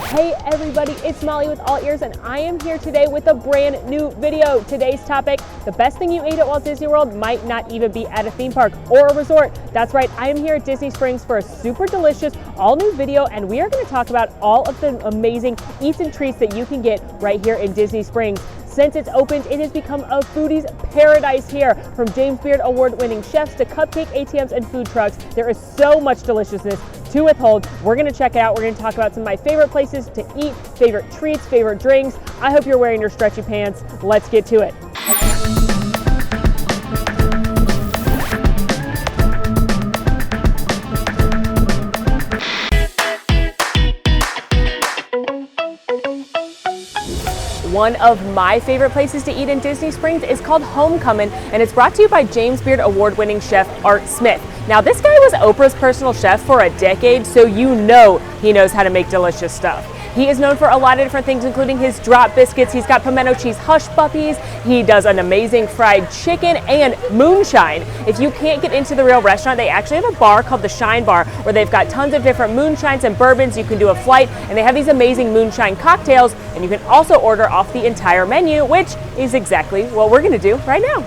Hey everybody, it's Molly with All Ears, and I am here today with a brand new video. Today's topic, the best thing you ate at Walt Disney World might not even be at a theme park or a resort. That's right, I am here at Disney Springs for a super delicious, all new video, and we are going to talk about all of the amazing eats and treats that you can get right here in Disney Springs. Since it's opened, it has become a foodie's paradise here. From James Beard award-winning chefs to cupcake ATMs and food trucks, there is so much deliciousness to withhold. We're gonna check it out. We're gonna talk about some of my favorite places to eat, favorite treats, favorite drinks. I hope you're wearing your stretchy pants. Let's get to it. One of my favorite places to eat in Disney Springs is called Homecoming, and it's brought to you by James Beard award-winning chef Art Smith. Now, this guy was Oprah's personal chef for a decade, so you know he knows how to make delicious stuff. He is known for a lot of different things, including his drop biscuits. He's got pimento cheese hush puppies. He does an amazing fried chicken and moonshine. If you can't get into the real restaurant, they actually have a bar called the Shine Bar where they've got tons of different moonshines and bourbons. You can do a flight, and they have these amazing moonshine cocktails, and you can also order off the entire menu, which is exactly what we're gonna do right now.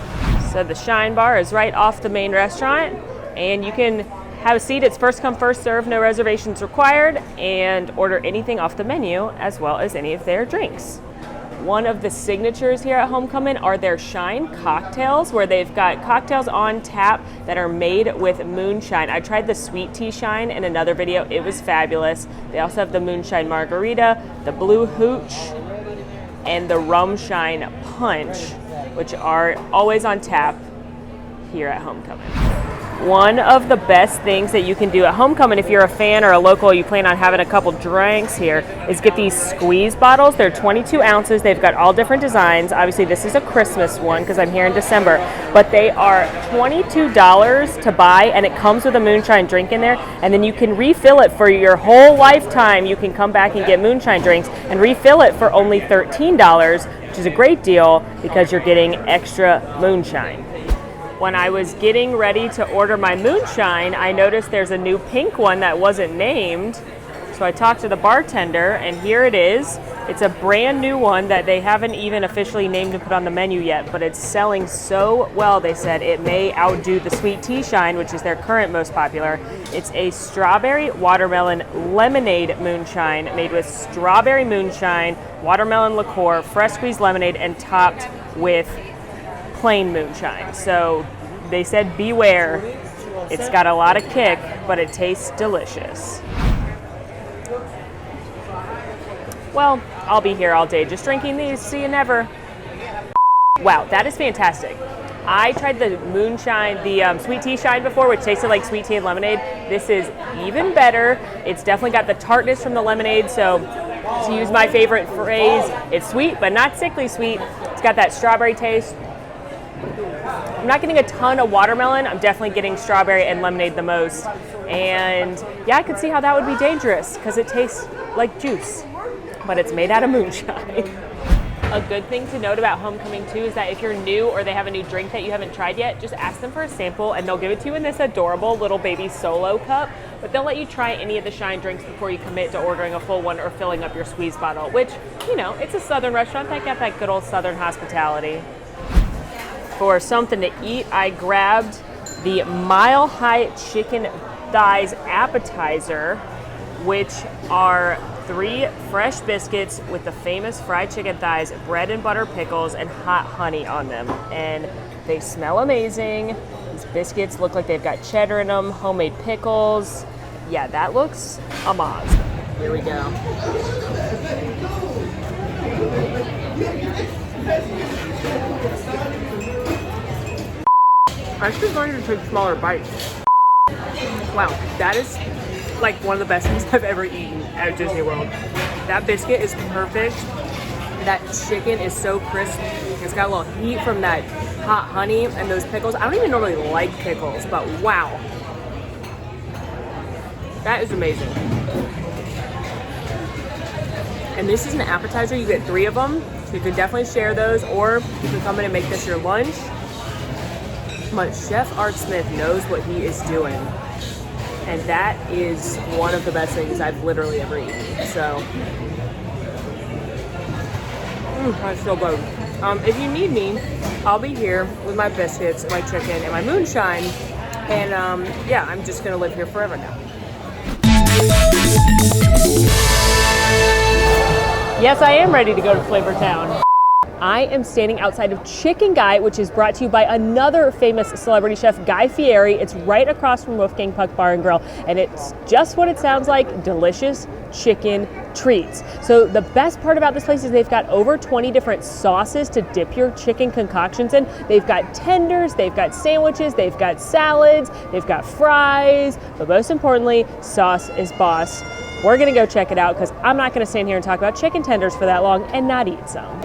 So the Shine Bar is right off the main restaurant, and you can have a seat. It's first come, first serve, no reservations required, and order anything off the menu as well as any of their drinks. One of the signatures here at Homecoming are their Shine cocktails, where they've got cocktails on tap that are made with moonshine. I tried the sweet tea shine in another video. It was fabulous. They also have the moonshine margarita, the blue hooch, and the rum shine punch, which are always on tap here at Homecoming. One of the best things that you can do at Homecoming, if you're a fan or a local, you plan on having a couple drinks here, is get these squeeze bottles. They're 22 ounces. They've got all different designs. Obviously, this is a Christmas one because I'm here in December, but they are $22 to buy, and it comes with a moonshine drink in there, and then you can refill it for your whole lifetime. You can come back and get moonshine drinks and refill it for only $13, which is a great deal because you're getting extra moonshine. When I was getting ready to order my moonshine, I noticed there's a new pink one that wasn't named. So I talked to the bartender, and here it is. It's a brand new one that they haven't even officially named and put on the menu yet, but it's selling so well, they said, it may outdo the sweet tea shine, which is their current most popular. It's a strawberry watermelon lemonade moonshine made with strawberry moonshine, watermelon liqueur, fresh squeezed lemonade, and topped with plain moonshine. So they said beware. It's got a lot of kick, but it tastes delicious. Well, I'll be here all day just drinking these. See you never. Wow, that is fantastic. I tried the moonshine, the sweet tea shine before, which tasted like sweet tea and lemonade. This is even better. It's definitely got the tartness from the lemonade, so to use my favorite phrase, it's sweet but not sickly sweet. It's got that strawberry taste. I'm not getting a ton of watermelon. I'm definitely getting strawberry and lemonade the most. And yeah, I could see how that would be dangerous because it tastes like juice, but it's made out of moonshine. A good thing to note about Homecoming too is that if you're new or they have a new drink that you haven't tried yet, just ask them for a sample and they'll give it to you in this adorable little baby solo cup, but they'll let you try any of the Shine drinks before you commit to ordering a full one or filling up your squeeze bottle, which, you know, it's a Southern restaurant. They got that good old Southern hospitality. For something to eat, I grabbed the Mile High Chicken Thighs appetizer, which are 3 fresh biscuits with the famous fried chicken thighs, bread and butter pickles, and hot honey on them. And they smell amazing. These biscuits look like they've got cheddar in them, homemade pickles. Yeah, that looks amazing. Here we go. I should learn to take smaller bites. Wow, that is like one of the best things I've ever eaten at Disney World. That biscuit is perfect. That chicken is so crisp. It's got a little heat from that hot honey and those pickles. I don't even normally like pickles, but wow. That is amazing. And this is an appetizer. You get 3 of them. So you can definitely share those, or you can come in and make this your lunch. But Chef Art Smith knows what he is doing. And that is one of the best things I've literally ever eaten. So, that's so good. If you need me, I'll be here with my biscuits, my chicken, and my moonshine. And yeah, I'm just gonna live here forever now. Yes, I am ready to go to Flavortown. I am standing outside of Chicken Guy, which is brought to you by another famous celebrity chef, Guy Fieri. It's right across from Wolfgang Puck Bar and Grill, and it's just what it sounds like, delicious chicken treats. So the best part about this place is they've got over 20 different sauces to dip your chicken concoctions in. They've got tenders, they've got sandwiches, they've got salads, they've got fries, but most importantly, sauce is boss. We're gonna go check it out because I'm not gonna stand here and talk about chicken tenders for that long and not eat some.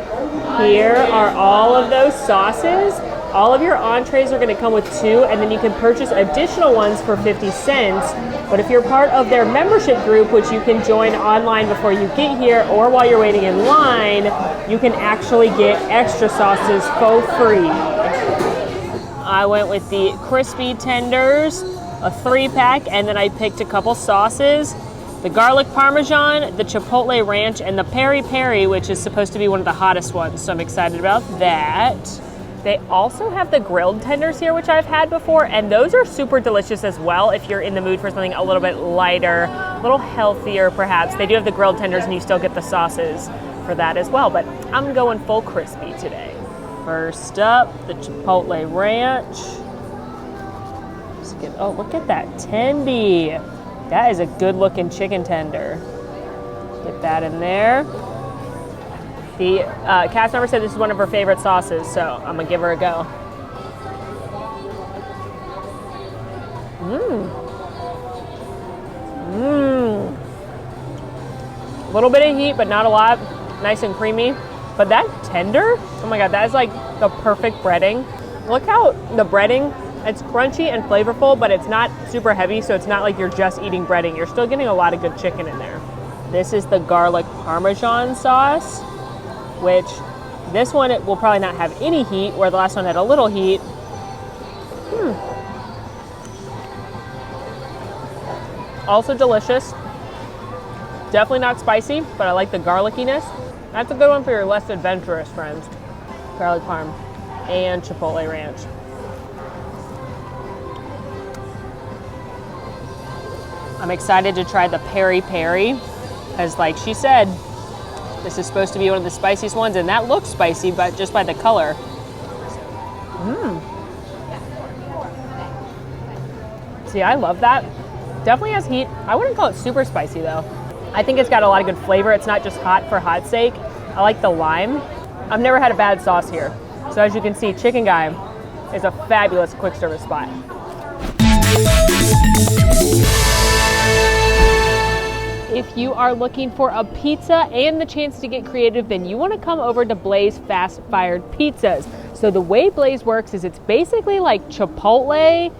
Here are all of those sauces. All of your entrees are gonna come with 2, and then you can purchase additional ones for 50 cents. But if you're part of their membership group, which you can join online before you get here or while you're waiting in line, you can actually get extra sauces for free. I went with the crispy tenders, a 3-pack, and then I picked a couple sauces. The garlic parmesan, the chipotle ranch, and the peri peri, which is supposed to be one of the hottest ones, so I'm excited about that. They also have the grilled tenders here, which I've had before, and those are super delicious as well if you're in the mood for something a little bit lighter, a little healthier perhaps. They do have the grilled tenders and you still get the sauces for that as well, but I'm going full crispy today. First up, the chipotle ranch. Oh, look at that tendy. That is a good looking chicken tender. Get that in there. The cast member said this is one of her favorite sauces, so I'm gonna give her a go. A little bit of heat, but not a lot. Nice and creamy. But that tender, oh my God, that is like the perfect breading. Look how the breading, it's crunchy and flavorful, but it's not super heavy, so it's not like you're just eating breading. You're still getting a lot of good chicken in there. This is the garlic parmesan sauce, which this one it will probably not have any heat, where the last one had a little heat. Also delicious. Definitely not spicy, but I like the garlickiness. That's a good one for your less adventurous friends. Garlic parm and chipotle ranch. I'm excited to try the peri peri, because like she said, this is supposed to be one of the spiciest ones, and that looks spicy, but just by the color. See, I love that. Definitely has heat. I wouldn't call it super spicy though. I think it's got a lot of good flavor. It's not just hot for hot's sake. I like the lime. I've never had a bad sauce here. So as you can see, Chicken Guy is a fabulous quick service spot. If you are looking for a pizza and the chance to get creative, then you want to come over to Blaze Fast Fired Pizzas. So the way Blaze works is it's basically like Chipotle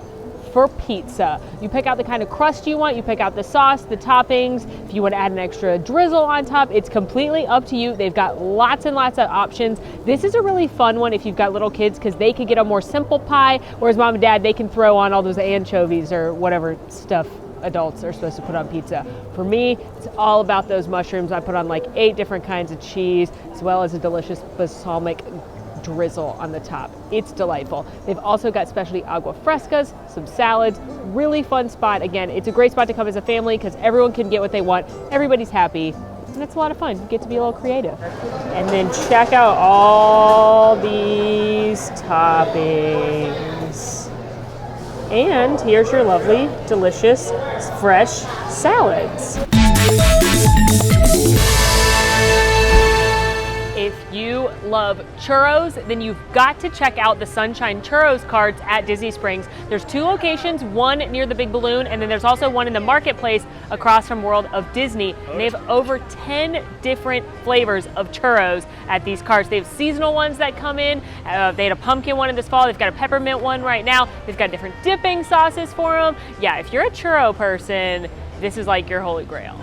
for pizza. You pick out the kind of crust you want, you pick out the sauce, the toppings. If you want to add an extra drizzle on top, it's completely up to you. They've got lots and lots of options. This is a really fun one if you've got little kids, because they could get a more simple pie, whereas mom and dad, they can throw on all those anchovies or whatever stuff adults are supposed to put on pizza. For me, it's all about those mushrooms. I put on like 8 different kinds of cheese, as well as a delicious balsamic drizzle on the top. It's delightful. They've also got specialty agua frescas, some salads, really fun spot. Again, it's a great spot to come as a family because everyone can get what they want. Everybody's happy, and it's a lot of fun. You get to be a little creative. And then check out all these toppings. And here's your lovely, delicious, fresh salads. If you love churros, then you've got to check out the Sunshine Churros carts at Disney Springs. There's 2 locations, one near the Big Balloon, and then there's also one in the marketplace across from World of Disney. And they have over 10 different flavors of churros at these carts. They have seasonal ones that come in. They had a pumpkin one in this fall. They've got a peppermint one right now. They've got different dipping sauces for them. Yeah, if you're a churro person, this is like your holy grail.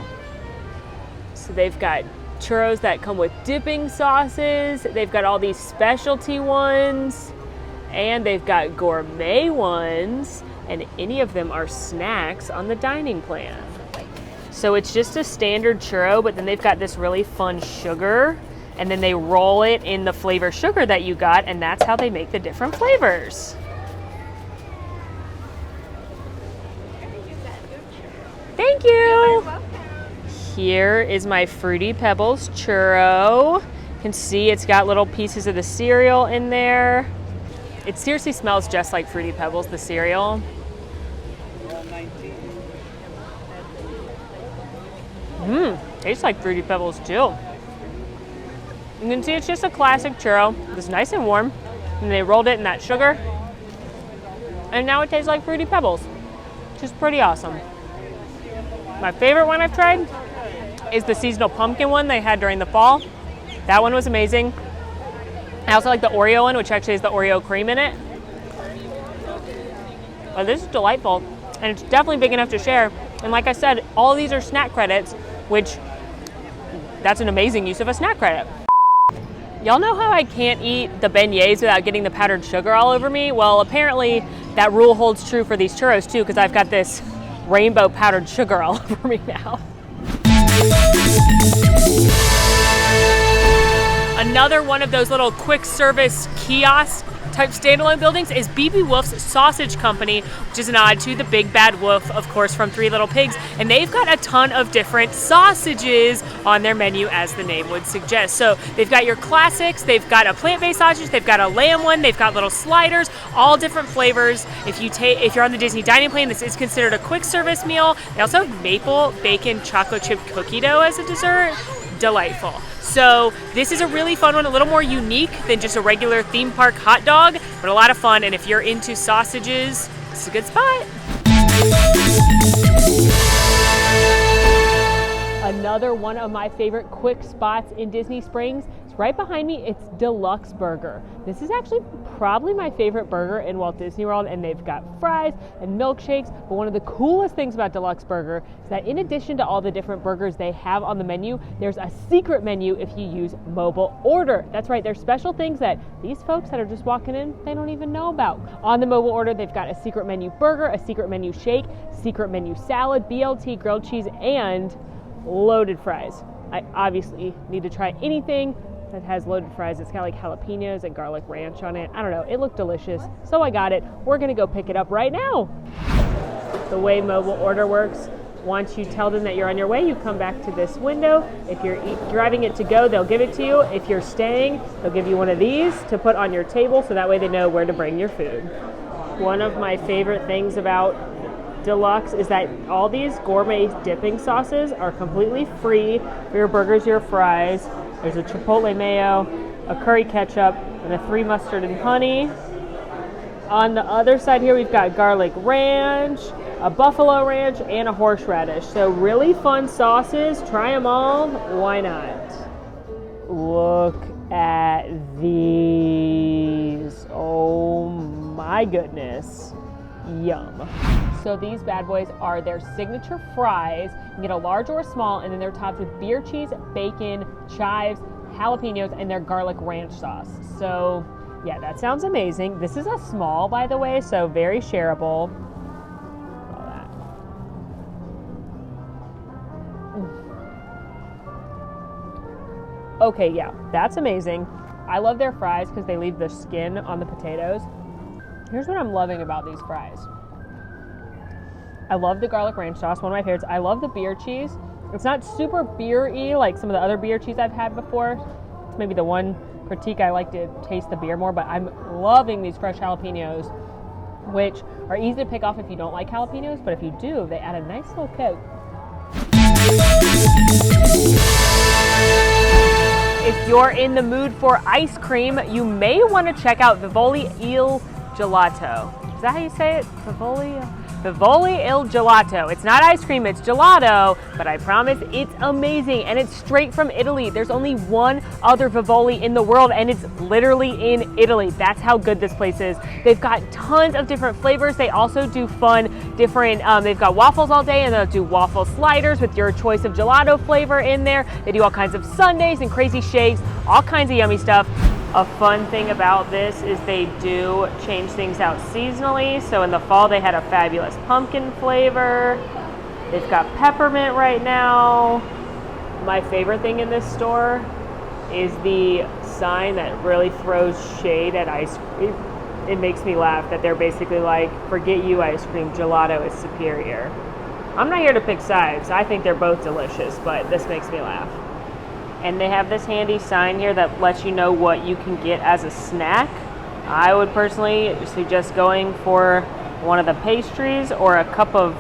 So they've got churros that come with dipping sauces. They've got all these specialty ones, and they've got gourmet ones. and any of them are snacks on the dining plan. So it's just a standard churro, but then they've got this really fun sugar, and then they roll it in the flavor sugar that you got, and that's how they make the different flavors. Thank you. Here is my Fruity Pebbles churro. You can see it's got little pieces of the cereal in there. It seriously smells just like Fruity Pebbles, the cereal. Tastes like Fruity Pebbles too. You can see it's just a classic churro. It's nice and warm, and they rolled it in that sugar, and now it tastes like Fruity Pebbles, which is pretty awesome. My favorite one I've tried is the seasonal pumpkin one they had during the fall. That one was amazing. I also like the Oreo one, which actually has the Oreo cream in it. But this is delightful, and it's definitely big enough to share. And like I said, all of these are snack credits, which that's an amazing use of a snack credit. Y'all know how I can't eat the beignets without getting the powdered sugar all over me? Well, apparently that rule holds true for these churros too, because I've got this rainbow powdered sugar all over me now. Another one of those little quick service kiosk type standalone buildings is B.B. Wolff's Sausage Company, which is an nod to the big bad wolf, of course, from Three Little Pigs. And they've got a ton of different sausages on their menu, as the name would suggest. So they've got your classics, they've got a plant-based sausage, they've got a lamb one, they've got little sliders, all different flavors. If you're on the Disney dining plan, this is considered a quick service meal. They also have maple bacon chocolate chip cookie dough as a dessert. Delightful. So this is a really fun one, a little more unique than just a regular theme park hot dog, but a lot of fun. And if you're into sausages, this is a good spot. Another one of my favorite quick spots in Disney Springs is right behind me. It's Deluxe Burger. This is actually probably my favorite burger in Walt Disney World, and they've got fries and milkshakes. But one of the coolest things about Deluxe Burger is that in addition to all the different burgers they have on the menu, there's a secret menu if you use mobile order. That's right, there's special things that these folks that are just walking in, they don't even know about. On the mobile order, they've got a secret menu burger, a secret menu shake, secret menu salad, BLT, grilled cheese, and loaded fries. I obviously need to try anything that has loaded fries. It's got like jalapenos and garlic ranch on it. I don't know, it looked delicious, so I got it. We're gonna go pick it up right now. The way mobile order works, once you tell them that you're on your way, you come back to this window. If you're driving it to go, they'll give it to you. If you're staying, they'll give you one of these to put on your table, so that way they know where to bring your food. One of my favorite things about Deluxe is that all these gourmet dipping sauces are completely free for your burgers, your fries. There's a chipotle mayo, a curry ketchup, and a 3 mustard and honey. On the other side here, we've got garlic ranch, a buffalo ranch, and a horseradish. So really fun sauces. Try them all. Why not? Look at these. Oh my goodness. Yum. So these bad boys are their signature fries. You can get a large or a small, and then they're topped with beer cheese, bacon, chives, jalapenos, and their garlic ranch sauce. So yeah, that sounds amazing. This is a small, by the way, so very shareable. All that. Okay, yeah, that's amazing. I love their fries because they leave the skin on the potatoes. Here's what I'm loving about these fries. I love the garlic ranch sauce, one of my favorites. I love the beer cheese. It's not super beer-y like some of the other beer cheese I've had before. It's maybe the one critique. I like to taste the beer more, but I'm loving these fresh jalapenos, which are easy to pick off if you don't like jalapenos, but if you do, they add a nice little coat. If you're in the mood for ice cream, you may want to check out Vivoli Gelato. Is that how you say it? Vivoli Gelato. It's not ice cream, it's gelato, but I promise it's amazing, and it's straight from Italy. There's only one other Vivoli in the world, and it's literally in Italy. That's how good this place is. They've got tons of different flavors. They also do fun, different, they've got waffles all day, and they'll do waffle sliders with your choice of gelato flavor in there. They do all kinds of sundaes and crazy shakes, all kinds of yummy stuff. A fun thing about this is they do change things out seasonally. So in the fall they had a fabulous pumpkin flavor. They've got peppermint right now. My favorite thing in this store is the sign that really throws shade at ice cream. It makes me laugh that they're basically like, forget you ice cream, gelato is superior. I'm not here to pick sides. I think they're both delicious, but this makes me laugh. And they have this handy sign here that lets you know what you can get as a snack. I would personally suggest going for one of the pastries or a cup of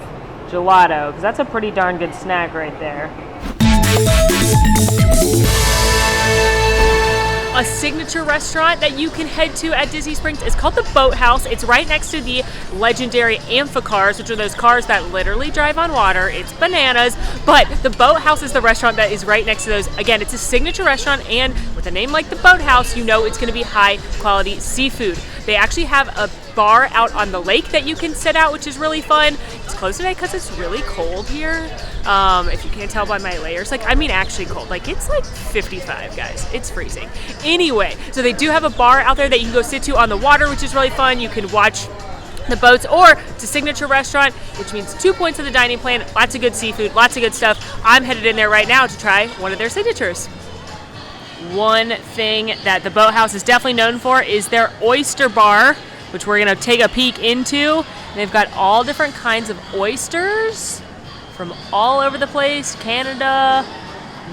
gelato, because that's a pretty darn good snack right there. A signature restaurant that you can head to at Disney Springs is called the Boathouse. It's right next to the legendary amphicars, which are those cars that literally drive on water. It's bananas, but the Boathouse is the restaurant that is right next to those. Again, it's a signature restaurant, and with a name like the Boathouse, you know it's going to be high quality seafood. They actually have a bar out on the lake that you can sit out, which is really fun. It's closed today because it's really cold here. If you can't tell by my layers, actually cold. It's like 55, guys. It's freezing. Anyway, so they do have a bar out there that you can go sit to on the water, which is really fun. You can watch the boats, or it's a signature restaurant, which means 2 points of the dining plan. Lots of good seafood, lots of good stuff. I'm headed in there right now to try one of their signatures. One thing that the Boathouse is definitely known for is their oyster bar, which we're going to take a peek into. And they've got all different kinds of oysters from all over the place. Canada,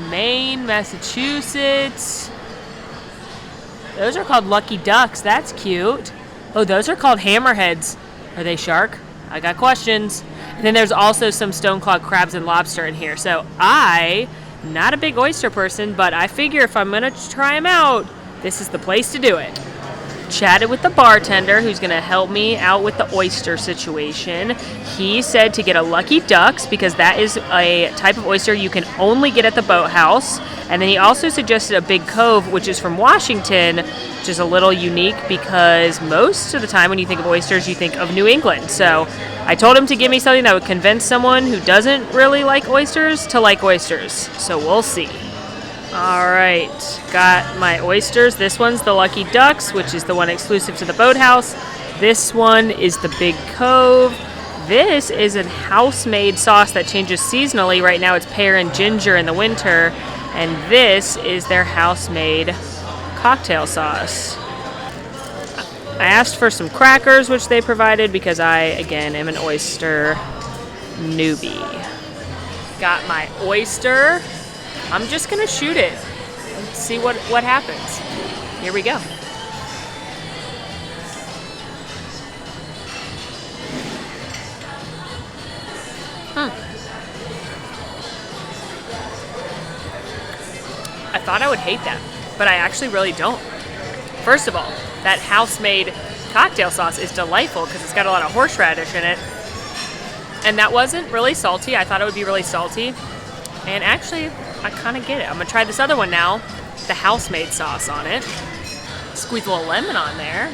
Maine, Massachusetts. Those are called lucky ducks. That's cute. Oh, those are called hammerheads. Are they shark? I got questions. And then there's also some stone-clawed crabs and lobster in here. So not a big oyster person, but I figure if I'm going to try them out, this is the place to do it. Chatted with the bartender who's going to help me out with the oyster situation. He said to get a Lucky Ducks because that is a type of oyster you can only get at the Boathouse. And then he also suggested a Big Cove, which is from Washington, which is a little unique because most of the time when you think of oysters, you think of New England. So I told him to give me something that would convince someone who doesn't really like oysters to like oysters. So we'll see. All right, got my oysters. This one's the Lucky Ducks, which is the one exclusive to the Boathouse. This one is the Big Cove. This is a house-made sauce that changes seasonally. Right now it's pear and ginger in the winter. And this is their house-made cocktail sauce. I asked for some crackers, which they provided because I, again, am an oyster newbie. Got my oyster. I'm just going to shoot it and see what happens. Here we go. I thought I would hate that, but I actually really don't. First of all, that house-made cocktail sauce is delightful because it's got a lot of horseradish in it. And that wasn't really salty. I thought it would be really salty. And actually, I kind of get it. I'm going to try this other one now. The house-made sauce on it. Squeeze a little lemon on there.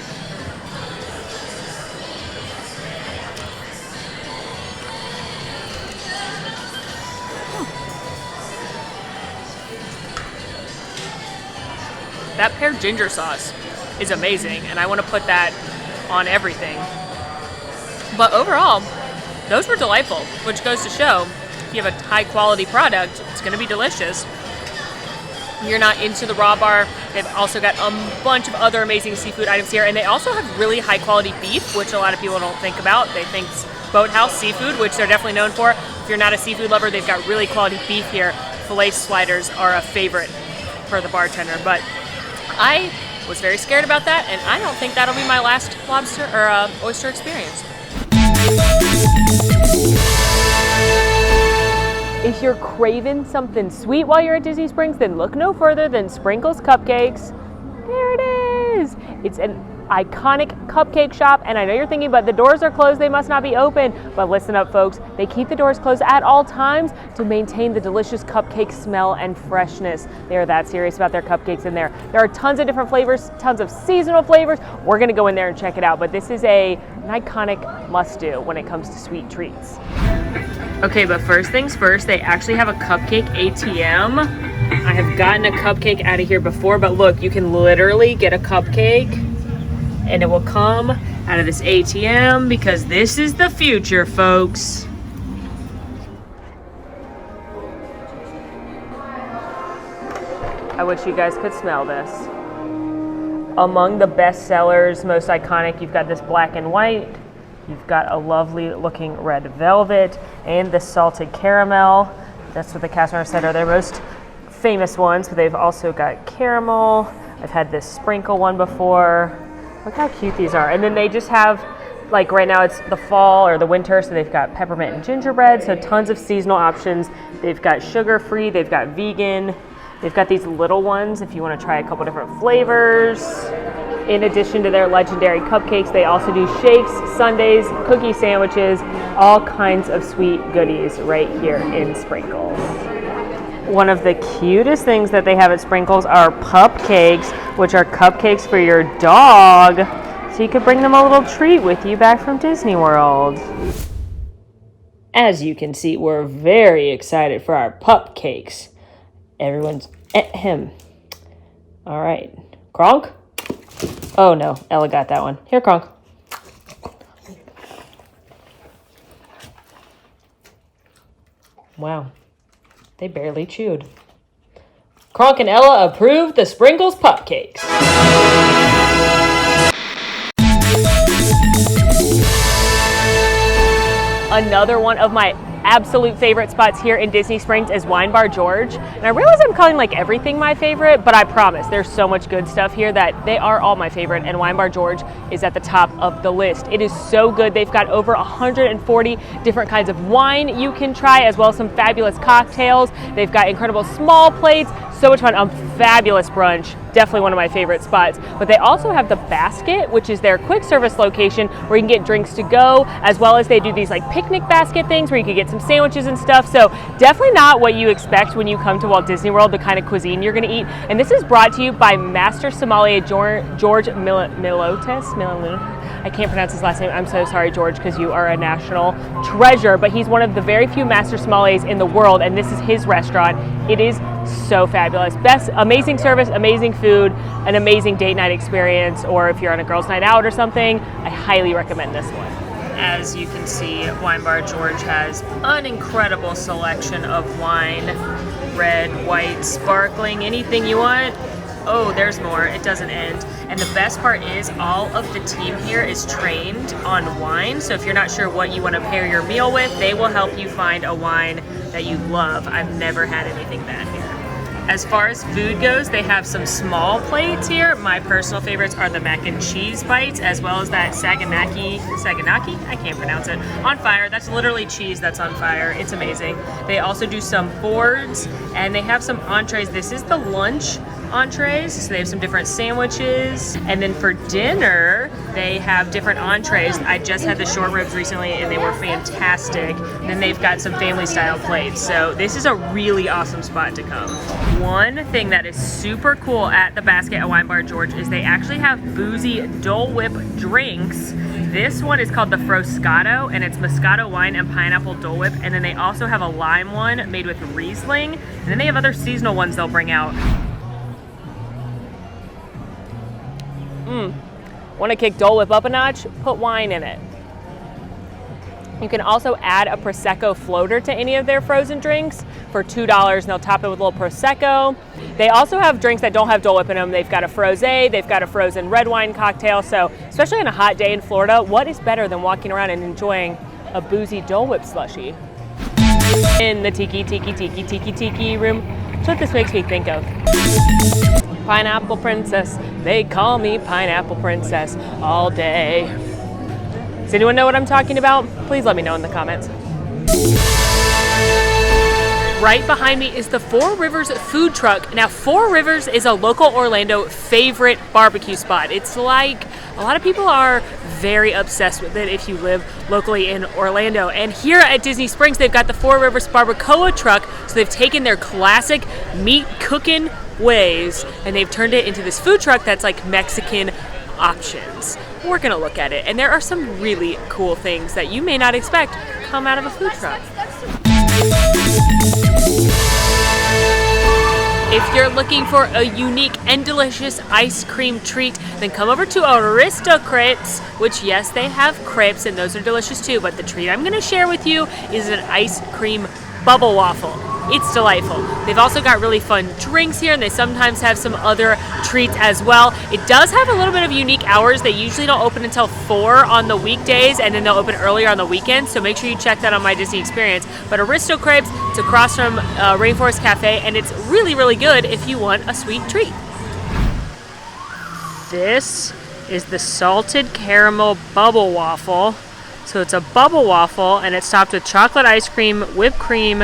That pear ginger sauce is amazing, and I want to put that on everything. But overall, those were delightful, which goes to show if you have a high-quality product, it's going to be delicious. If you're not into the raw bar, they've also got a bunch of other amazing seafood items here, and they also have really high-quality beef, which a lot of people don't think about. They think Boathouse seafood, which they're definitely known for. If you're not a seafood lover, they've got really quality beef here. Filet sliders are a favorite for the bartender, but I was very scared about that, and I don't think that'll be my last lobster or oyster experience. If you're craving something sweet while you're at Disney Springs, then look no further than Sprinkles Cupcakes. There it is. It's an iconic cupcake shop, and I know you're thinking, but the doors are closed, they must not be open. But listen up, folks, they keep the doors closed at all times to maintain the delicious cupcake smell and freshness. They are that serious about their cupcakes in there. There are tons of different flavors, tons of seasonal flavors. We're gonna go in there and check it out, but this is an iconic must-do when it comes to sweet treats. Okay, but first things first, they actually have a cupcake ATM. I have gotten a cupcake out of here before, but look, you can literally get a cupcake and it will come out of this ATM because this is the future, folks. I wish you guys could smell this. Among the best sellers, most iconic, you've got this black and white. You've got a lovely looking red velvet and the salted caramel. That's what the cast member said are their most famous ones, but they've also got caramel. I've had this sprinkle one before. Look how cute these are. And then they just have, like right now it's the fall or the winter, so they've got peppermint and gingerbread, so tons of seasonal options. They've got sugar-free, they've got vegan. They've got these little ones if you want to try a couple different flavors. In addition to their legendary cupcakes, they also do shakes, sundaes, cookie sandwiches, all kinds of sweet goodies right here in Sprinkles. One of the cutest things that they have at Sprinkles are Pupcakes, which are cupcakes for your dog. So you could bring them a little treat with you back from Disney World. As you can see, we're very excited for our Pupcakes. Everyone's at him. All right. Kronk? Oh no, Ella got that one. Here, Kronk. Wow. They barely chewed. Kronk and Ella approved the Sprinkles Pupcakes. Another one of my absolute favorite spots here in Disney Springs is Wine Bar George. And I realize I'm calling like everything my favorite, but I promise there's so much good stuff here that they are all my favorite, and Wine Bar George is at the top of the list. It is so good. They've got over 140 different kinds of wine you can try, as well as some fabulous cocktails. They've got incredible small plates, so much fun, a fabulous brunch. Definitely one of my favorite spots. But they also have the Basket, which is their quick service location where you can get drinks to go, as well as they do these like picnic basket things where you can get some sandwiches and stuff. So definitely not what you expect when you come to Walt Disney World, the kind of cuisine you're gonna eat. And this is brought to you by Master Sommelier George Milotes. I can't pronounce his last name. I'm so sorry, George, because you are a national treasure, but he's one of the very few master sommeliers in the world, and this is his restaurant. It is so fabulous. Best, amazing service, amazing food, an amazing date night experience, or if you're on a girls' night out or something, I highly recommend this one. As you can see, Wine Bar George has an incredible selection of wine, red, white, sparkling, anything you want. Oh, there's more. It doesn't end. And the best part is all of the team here is trained on wine. So if you're not sure what you want to pair your meal with, they will help you find a wine that you love. I've never had anything bad here. As far as food goes, they have some small plates here. My personal favorites are the mac and cheese bites, as well as that Saganaki, I can't pronounce it, on fire. That's literally cheese that's on fire. It's amazing. They also do some boards, and they have some entrees. This is the lunch entrees, so they have some different sandwiches. And then for dinner, they have different entrees. I just had the short ribs recently, and they were fantastic. And then they've got some family style plates. So this is a really awesome spot to come. One thing that is super cool at the Basket at Wine Bar George is they actually have boozy Dole Whip drinks. This one is called the Froscato, and it's Moscato wine and pineapple Dole Whip. And then they also have a lime one made with Riesling. And then they have other seasonal ones they'll bring out. Want to kick Dole Whip up a notch? Put wine in it. You can also add a Prosecco floater to any of their frozen drinks for $2, and they'll top it with a little Prosecco. They also have drinks that don't have Dole Whip in them. They've got a frosé, they've got a frozen red wine cocktail. So especially on a hot day in Florida, what is better than walking around and enjoying a boozy Dole Whip slushie? In the tiki room. That's what this makes me think of. Pineapple Princess, they call me Pineapple Princess all day. Does anyone know what I'm talking about? Please let me know in the comments. Right behind me is the Four Rivers food truck. Now, Four Rivers is a local Orlando favorite barbecue spot. It's like a lot of people are very obsessed with it if you live locally in Orlando. And here at Disney Springs, they've got the Four Rivers Barbacoa truck. So they've taken their classic meat cooking ways and they've turned it into this food truck that's like Mexican options. We're gonna look at it, and there are some really cool things that you may not expect come out of a food truck. If you're looking for a unique and delicious ice cream treat, then come over to Aristo Crepes, which yes, they have crepes and those are delicious too, but the treat I'm gonna share with you is an ice cream bubble waffle. It's delightful. They've also got really fun drinks here, and they sometimes have some other treats as well. It does have a little bit of unique hours. They usually don't open until 4 on the weekdays, and then they'll open earlier on the weekends, so make sure you check that on My Disney Experience. But Aristo Crepes, it's across from Rainforest Cafe, and it's really, really good if you want a sweet treat. This is the salted caramel bubble waffle. So it's a bubble waffle, and it's topped with chocolate ice cream, whipped cream,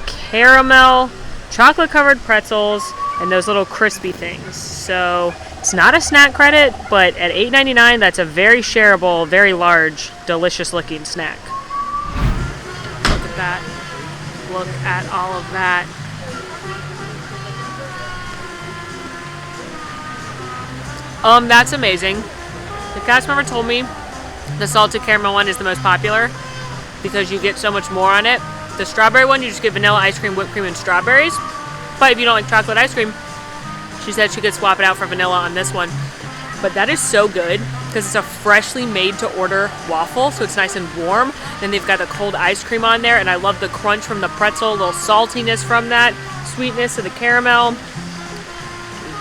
caramel, chocolate covered pretzels, and those little crispy things. So it's not a snack credit, but at $8.99, that's a very shareable, very large, delicious looking snack. Look at that. Look at all of that. That's amazing. The cast member told me the salted caramel one is the most popular because you get so much more on it. The strawberry one, you just get vanilla ice cream, whipped cream, and strawberries. But if you don't like chocolate ice cream, she said she could swap it out for vanilla on this one. But that is so good because it's a freshly made to order waffle, so it's nice and warm. Then they've got the cold ice cream on there, and I love the crunch from the pretzel, a little saltiness from that, sweetness of the caramel.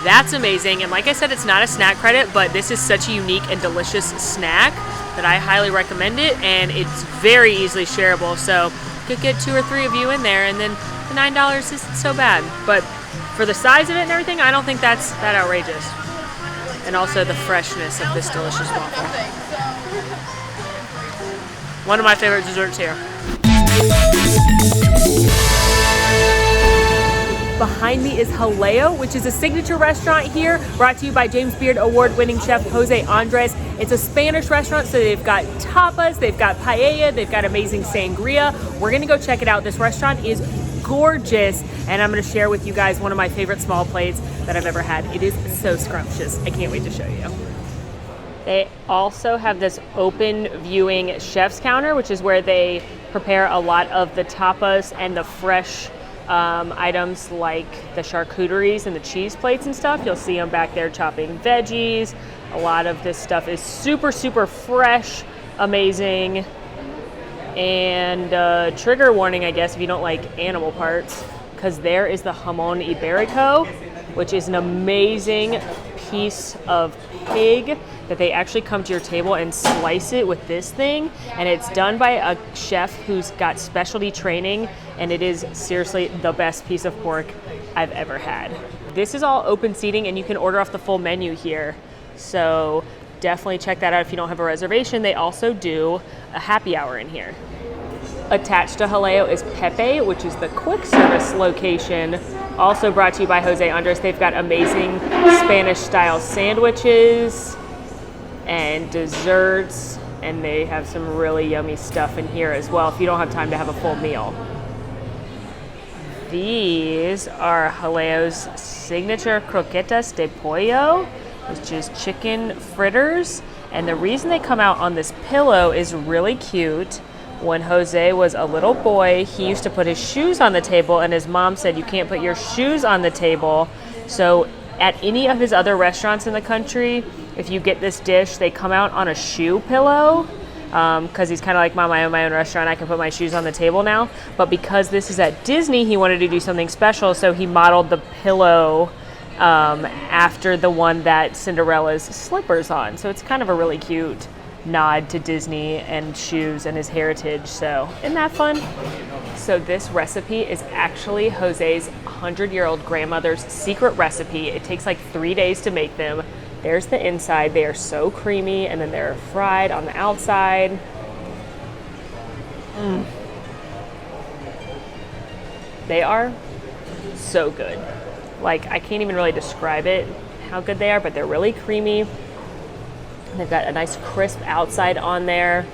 That's amazing. And like I said, it's not a snack credit, but this is such a unique and delicious snack that I highly recommend it, and it's very easily shareable. So you could get 2 or 3 of you in there, and then the $9 isn't so bad. But for the size of it and everything, I don't think that's that outrageous. And also the freshness of this delicious waffle. One of my favorite desserts here. Behind me is Jaleo, which is a signature restaurant here, brought to you by James Beard award-winning chef Jose Andres. It's a Spanish restaurant, so they've got tapas, they've got paella, they've got amazing sangria. We're gonna go check it out. This restaurant is gorgeous, and I'm gonna share with you guys one of my favorite small plates that I've ever had. It is so scrumptious. I can't wait to show you. They also have this open viewing chef's counter, which is where they prepare a lot of the tapas and the fresh items like the charcuteries and the cheese plates and stuff. You'll see them back there chopping veggies. A lot of this stuff is super, super fresh, amazing. And trigger warning, I guess, if you don't like animal parts, because there is the jamon iberico, which is an amazing piece of pig that they actually come to your table and slice it with this thing, and it's done by a chef who's got specialty training, and it is seriously the best piece of pork I've ever had. This is all open seating, and you can order off the full menu here, so definitely check that out if you don't have a reservation. They also do a happy hour in here. Attached to Jaleo is Pepe, which is the quick service location, also brought to you by Jose Andres. They've got amazing Spanish style sandwiches and desserts, and they have some really yummy stuff in here as well if you don't have time to have a full meal. These are Jaleo's signature croquetas de pollo, which is chicken fritters, and the reason they come out on this pillow is really cute. When Jose was a little boy, he used to put his shoes on the table, and his mom said you can't put your shoes on the table. So at any of his other restaurants in the country, if you get this dish, they come out on a shoe pillow, because he's kind of like, Mom, I own my own restaurant, I can put my shoes on the table now. But because this is at Disney, he wanted to do something special, so he modeled the pillow after the one that Cinderella's slippers on. So it's kind of a really cute nod to Disney and shoes and his heritage. So isn't that fun? So this recipe is actually Jose's 100-year-old grandmother's secret recipe. It takes like 3 days to make them. There's the inside. They are so creamy, and then they're fried on the outside. They are so good. Like, I can't even really describe it, how good they are, but they're really creamy. They've got a nice crisp outside on there,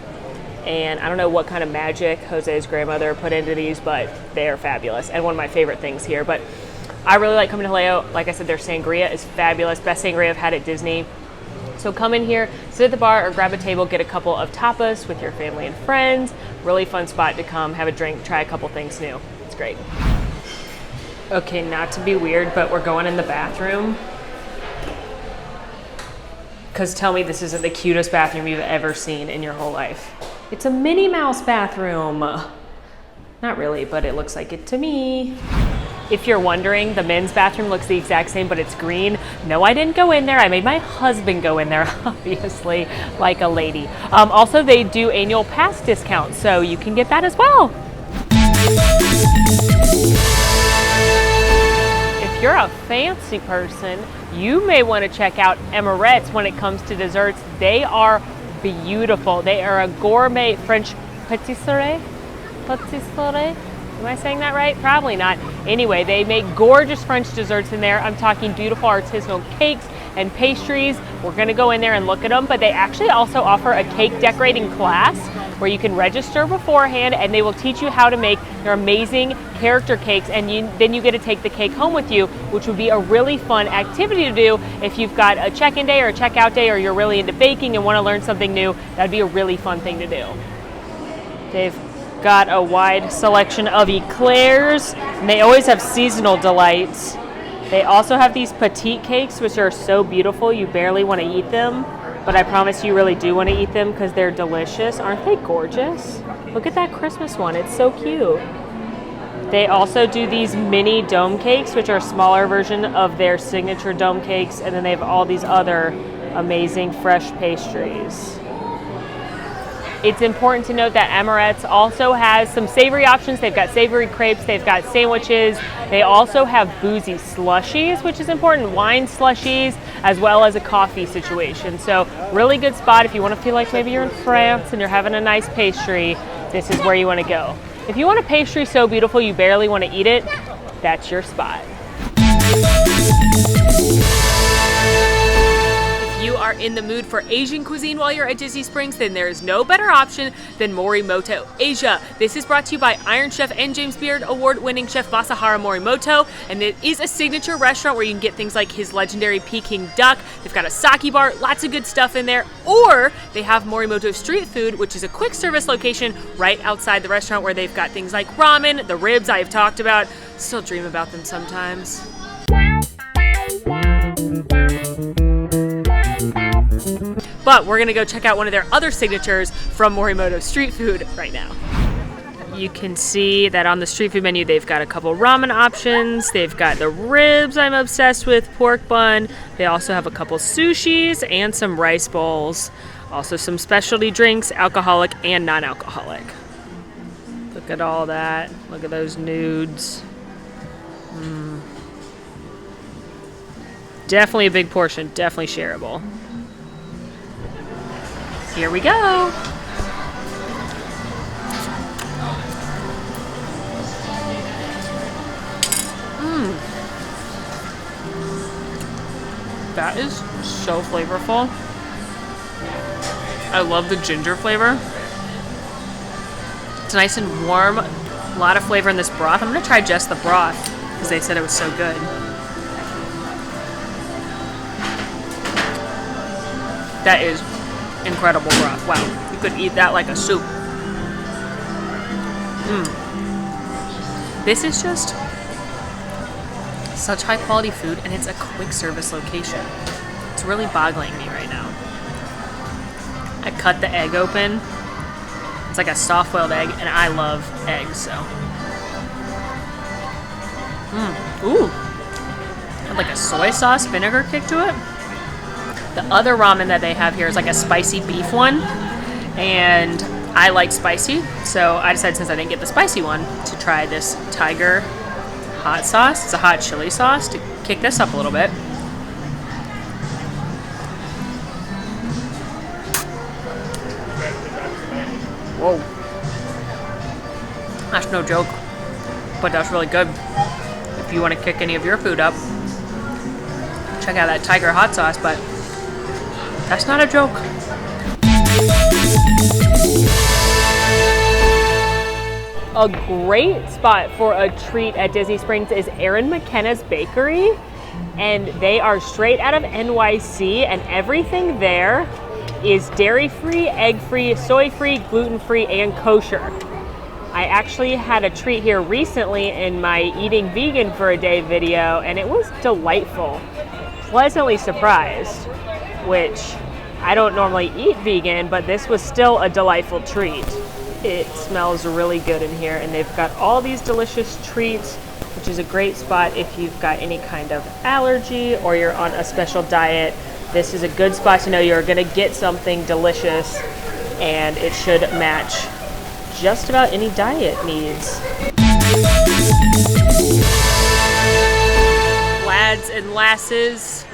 and I don't know what kind of magic Jose's grandmother put into these, but they are fabulous, and one of my favorite things here. But I really like coming to Jaleo. Like I said, their sangria is fabulous. Best sangria I've had at Disney. So come in here, sit at the bar or grab a table, get a couple of tapas with your family and friends. Really fun spot to come, have a drink, try a couple things new. It's great. Okay, not to be weird, but we're going in the bathroom. Because tell me this isn't the cutest bathroom you've ever seen in your whole life. It's a Minnie Mouse bathroom. Not really, but it looks like it to me. If you're wondering, the men's bathroom looks the exact same, but it's green. No, I didn't go in there. I made my husband go in there, obviously, like a lady. Also, they do annual pass discounts, so you can get that as well. If you're a fancy person, you may want to check out Emirates when it comes to desserts. They are beautiful. They are a gourmet French patisserie. Am I saying that right? Probably not. Anyway, they make gorgeous French desserts in there. I'm talking beautiful artisanal cakes and pastries. We're gonna go in there and look at them, but they actually also offer a cake decorating class where you can register beforehand and they will teach you how to make their amazing character cakes, and then you get to take the cake home with you, which would be a really fun activity to do if you've got a check-in day or a check-out day, or you're really into baking and wanna learn something new. That'd be a really fun thing to do. They've got a wide selection of eclairs, and they always have seasonal delights. They also have these petite cakes, which are so beautiful you barely want to eat them, but I promise you really do want to eat them because they're delicious. Aren't they gorgeous? Look at that Christmas one, it's so cute. They also do these mini dome cakes, which are a smaller version of their signature dome cakes, and then they have all these other amazing fresh pastries. It's important to note that Emirates also has some savory options. They've got savory crepes, they've got sandwiches. They also have boozy slushies, which is important, wine slushies, as well as a coffee situation. So really good spot if you want to feel like maybe you're in France and you're having a nice pastry. This is where you want to go. If you want a pastry so beautiful you barely want to eat it, that's your spot. If you are in the mood for Asian cuisine while you're at Disney Springs, then there is no better option than Morimoto Asia. This is brought to you by Iron Chef and James Beard award-winning chef Masahara Morimoto, and it is a signature restaurant where you can get things like his legendary Peking duck. They've got a sake bar, lots of good stuff in there, or they have Morimoto Street Food, which is a quick service location right outside the restaurant where they've got things like ramen, the ribs I've talked about. Still dream about them sometimes. But we're gonna go check out one of their other signatures from Morimoto Street Food right now. You can see that on the street food menu, they've got a couple ramen options. They've got the ribs I'm obsessed with, pork bun. They also have a couple sushis and some rice bowls. Also some specialty drinks, alcoholic and non-alcoholic. Look at all that. Look at those nudes. Definitely a big portion, definitely shareable. Here we go. That is so flavorful. I love the ginger flavor. It's nice and warm. A lot of flavor in this broth. I'm gonna try just the broth because they said it was so good. That is incredible broth. Wow, you could eat that like a soup. This is just such high quality food, and it's a quick service location. It's really boggling me right now. I cut the egg open. It's like a soft-boiled egg, and I love eggs, so. Ooh. Had like a soy sauce vinegar kick to it. The other ramen that they have here is like a spicy beef one, and I like spicy, so I decided, since I didn't get the spicy one, to try this tiger hot sauce. It's a hot chili sauce to kick this up a little bit. Whoa. That's no joke, but that's really good. If you want to kick any of your food up, check out that tiger hot sauce, but that's not a joke. A great spot for a treat at Disney Springs is McKennas Bakery. and they are straight out of NYC, and everything there is dairy-free, egg-free, soy-free, gluten-free, and kosher. I actually had a treat here recently in my Eating Vegan for a Day video, and it was delightful. Pleasantly surprised, which I don't normally eat vegan, but this was still a delightful treat. It smells really good in here, and they've got all these delicious treats, which is a great spot if you've got any kind of allergy or you're on a special diet. This is a good spot to know you're gonna get something delicious, and it should match just about any diet needs. Lads and lasses,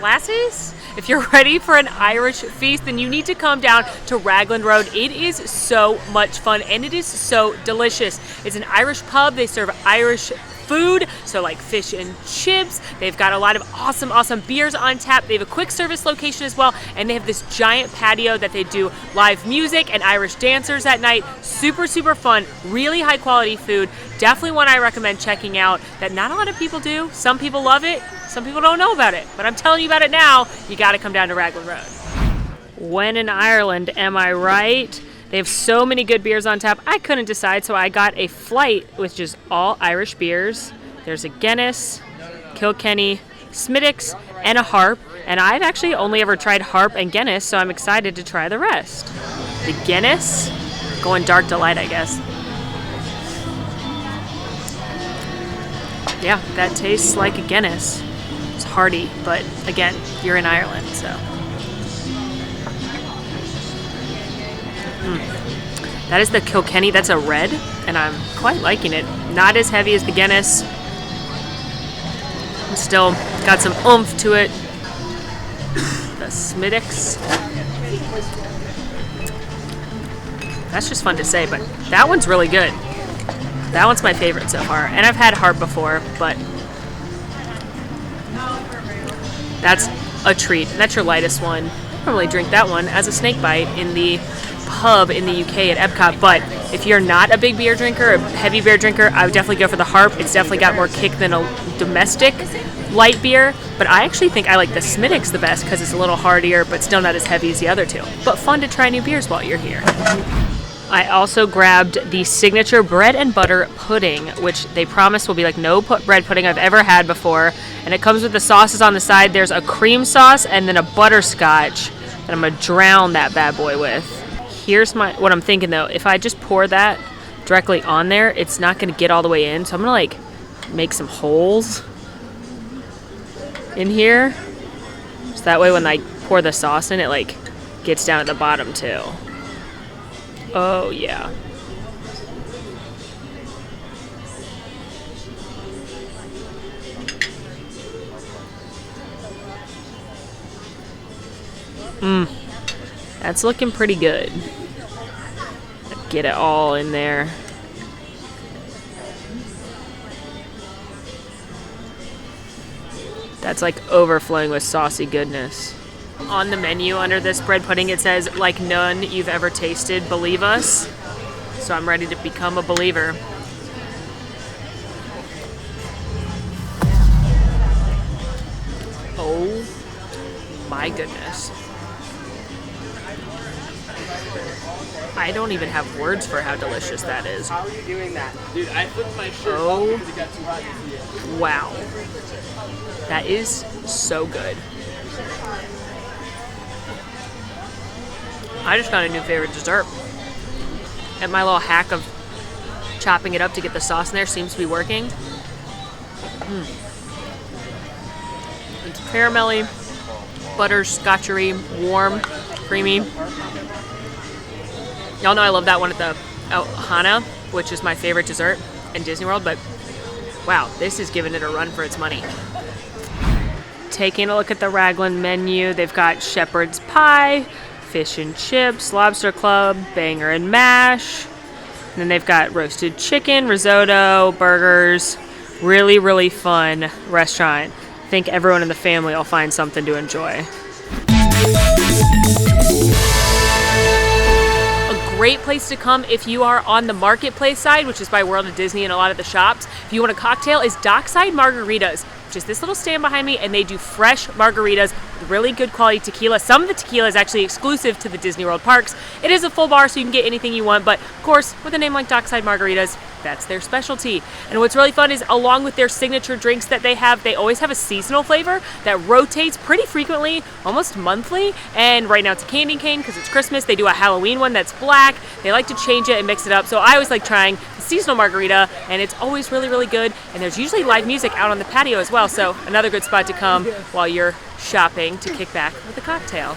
if you're ready for an Irish feast, then you need to come down to Raglan Road. It is so much fun, and it is so delicious. It's an Irish pub. They serve Irish food, so like fish and chips. They've got a lot of awesome beers on tap. They have a quick service location as well, and they have this giant patio that they do live music and Irish dancers at night. Super fun, really high quality food. Definitely one I recommend checking out that not a lot of people do. Some people love it, some people don't know about it, but I'm telling you about it now. You gotta come down to Raglan Road. When in Ireland, am I right? They have so many good beers on tap. I couldn't decide, so I got a flight with just all Irish beers. There's a Guinness, Kilkenny, Smittix, and a Harp. And I've actually only ever tried Harp and Guinness, so I'm excited to try the rest. The Guinness, going Dark Delight, I guess. Yeah, that tastes like a Guinness. It's hearty, but again, you're in Ireland, so. That is the Kilkenny. That's a red, and I'm quite liking it. Not as heavy as the Guinness. Still got some oomph to it. The Smittix. That's just fun to say, but that one's really good. That one's my favorite so far. And I've had Harp before, but that's a treat. That's your lightest one. I normally drink that one as a snake bite in the pub in the UK at Epcot, but if you're not a big beer drinker, a heavy beer drinker, I would definitely go for the Harp. It's definitely got more kick than a domestic light beer, but I actually think I like the Smittix the best because it's a little heartier, but still not as heavy as the other two. But fun to try new beers while you're here. I also grabbed the signature bread and butter pudding, which they promise will be like no bread pudding I've ever had before, and it comes with the sauces on the side. There's a cream sauce and then a butterscotch that I'm gonna drown that bad boy with. Here's what I'm thinking though. If I just pour that directly on there, it's not going to get all the way in. So I'm going to like make some holes in here. So that way when I pour the sauce in, it like gets down at the bottom too. Oh yeah. That's looking pretty good. Get it all in there. That's like overflowing with saucy goodness. On the menu under this bread pudding, it says, like none you've ever tasted, believe us. So I'm ready to become a believer. Oh my goodness. I don't even have words for how delicious that is. How are you doing that? Dude, I flipped my shirt off because it got too hot to see it. Wow. That is so good. I just found a new favorite dessert. And my little hack of chopping it up to get the sauce in there seems to be working. It's caramelly, butterscotchery, warm, creamy. Y'all know I love that one at the Ohana, which is my favorite dessert in Disney World, but wow, this is giving it a run for its money. Taking a look at the Raglan menu, they've got shepherd's pie, fish and chips, lobster club, banger and mash. And then they've got roasted chicken, risotto, burgers. Really fun restaurant. I think everyone in the family will find something to enjoy. great place to come if you are on the marketplace side, which is by World of Disney and a lot of the shops. If you want a cocktail, is Dockside Margaritas, which is this little stand behind me, and they do fresh margaritas with really good quality tequila. Some of the tequila is actually exclusive to the Disney World parks. It is a full bar, so you can get anything you want, but of course, with a name like Dockside Margaritas, that's their specialty. And what's really fun is, along with their signature drinks that they always have a seasonal flavor that rotates pretty frequently, almost monthly. And right now it's a candy cane because it's Christmas. They do a Halloween one that's black. They like to change it and mix it up. So I always like trying the seasonal margarita, and it's always really, really good. And there's usually live music out on the patio as well. So another good spot to come while you're shopping to kick back with a cocktail.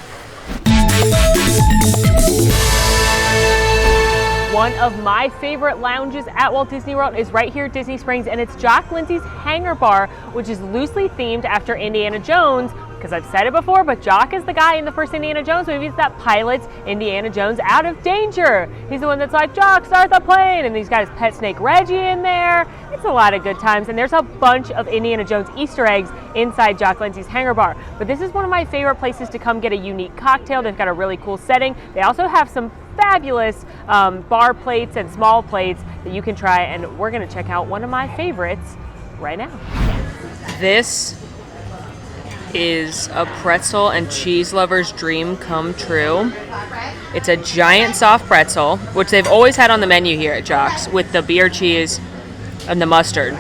One of my favorite lounges at Walt Disney World is right here at Disney Springs, and it's Jock Lindsay's Hangar Bar, which is loosely themed after Indiana Jones, because I've said it before, but Jock is the guy in the first Indiana Jones movie that pilots Indiana Jones out of danger. He's the one that's like, Jock, start the plane, and he's got his pet snake Reggie in there. It's a lot of good times, and there's a bunch of Indiana Jones Easter eggs inside Jock Lindsay's Hangar Bar. But this is one of my favorite places to come get a unique cocktail. They've got a really cool setting. They also have some fabulous bar plates and small plates that you can try, and we're gonna check out one of my favorites right now. This is a pretzel and cheese lover's dream come true. It's a giant soft pretzel, which they've always had on the menu here at Jock's, with the beer cheese and the mustard.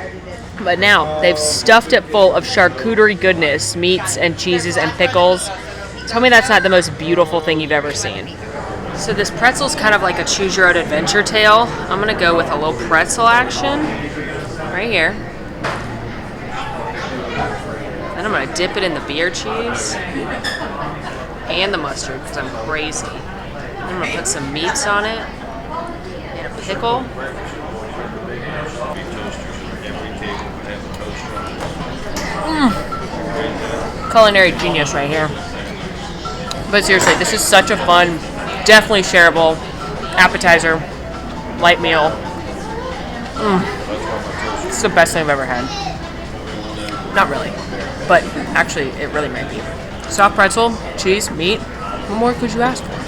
But now they've stuffed it full of charcuterie goodness, meats and cheeses and pickles. Tell me that's not the most beautiful thing you've ever seen. So this pretzel's kind of like a choose your own adventure tale. I'm gonna go with a little pretzel action right here. Then I'm gonna dip it in the beer cheese and the mustard because I'm crazy. Then I'm gonna put some meats on it and a pickle. Culinary genius right here. But seriously, this is such a fun, definitely shareable appetizer, light meal. It's the best thing I've ever had. Not really, but actually it really might be. Soft pretzel, cheese, meat. What more could you ask for?